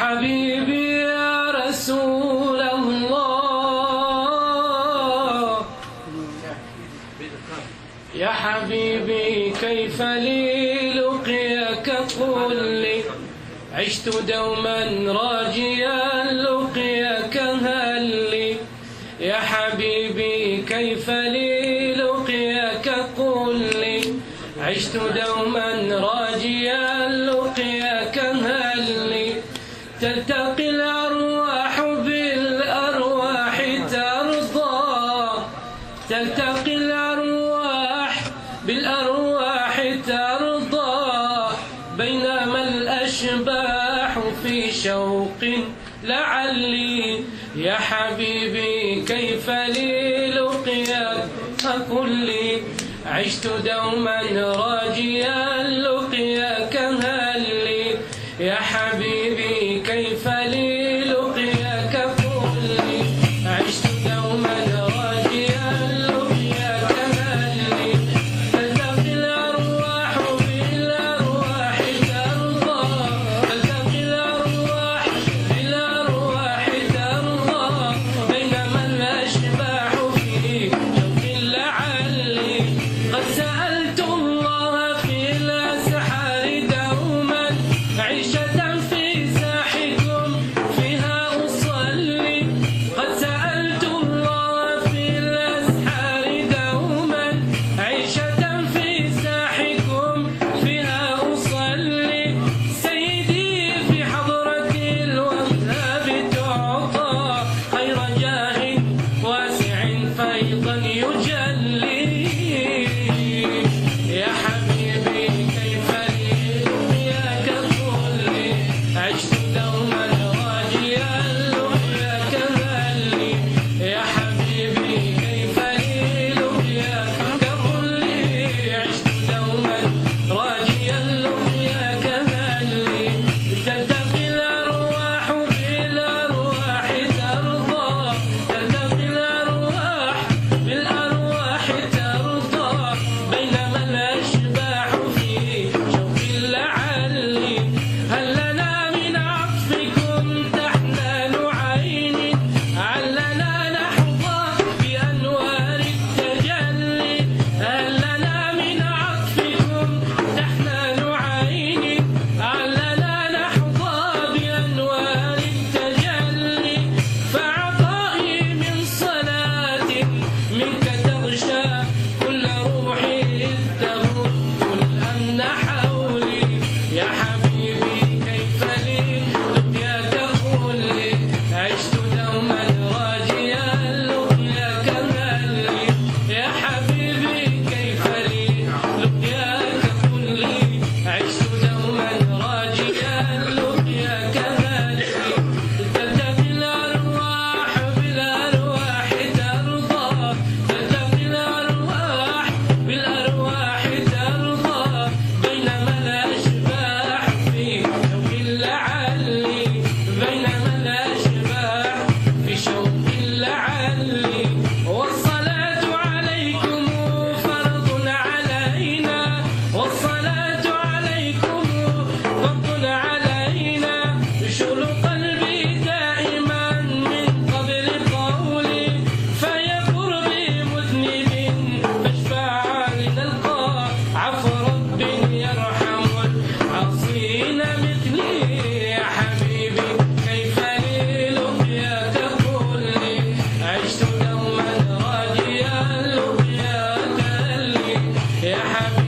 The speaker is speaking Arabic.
حبيبي يا رسول الله، يا حبيبي كيف لي لقياك قل لي، عشت دوما راجيا لقياك هل لي، يا حبيبي كيف لي لقياك قل لي، عشت دوما راجيا لقياك هل لي، تلتقي الأرواح بالأرواح ترضى، تلتقي الأرواح بالأرواح ترضى، بينما الأشباح في شوق لعلي، يا حبيبي كيف لي لقياك قل لي، عشت دوما راجيا لقياك هل لي، يا حبيبي كيف لي لقياك قل لي، عشت دوما راجيا لقياك هل لي، تلتقي الأرواح بالأرواح ترضى، تلتقي الأرواح بالأرواح ترضى، بينما الأشباح في شوق لعلي، قد سألت الله في الأسحار دوما عيشة في ساحكم فيها أصلي، قد سألت الله في الأسحار دوما عيشة في ساحكم فيها أصلي، سيدي في حضرة الوهاب تعطى خير جاه واسع فيضا يجلي، يا حبيبي كيف لي لقياك قل لي، عشت دوما راجيا لقياك هل لي، يا حبيبي كيف لي لقياك قل لي، عشت دوما راجيا لقياك هل لي، تلتقي الأرواح بالأرواح ترضى، تلتقي الأرواح بالأرواح ترضى، بينما الأشباح في شوق لعلي، هل لنا من عطفكم تحنان عين، علنا نحظى بأنوار التجلي، هل لنا من عطفكم تحنان عين، علنا نحظى بأنوار التجلي، فعطائي من صلاة منك تغشى كل روحي إذ تغد الأمن حولي، يا حبيبي كيف لي لقياك قل لي، عشت دوما راجيا لقياك هل لي، يا حبيبي كيف لي لقياك قل لي، عشت دوما راجيا لقياك هل لي، تلتقي الأرواح بالأرواح ترضى، تلتقي الأرواح بالأرواح ترضى، بينما الأشباح في شوق لعلي، بينما الأشباح في شوق لعلي، والصلاة عليكم فرض علينا، والصلاة عليكم فرض علينا، شغل قلبي دائما من قبل قولي، فيا قربي مذنب فاشفع لنلقى عفو رب يرحم العاصين مثلي، يا حبيبي كيف لي لقياك قل لي، عشت دوما راجيا لقياك هل لي، يا حبيبي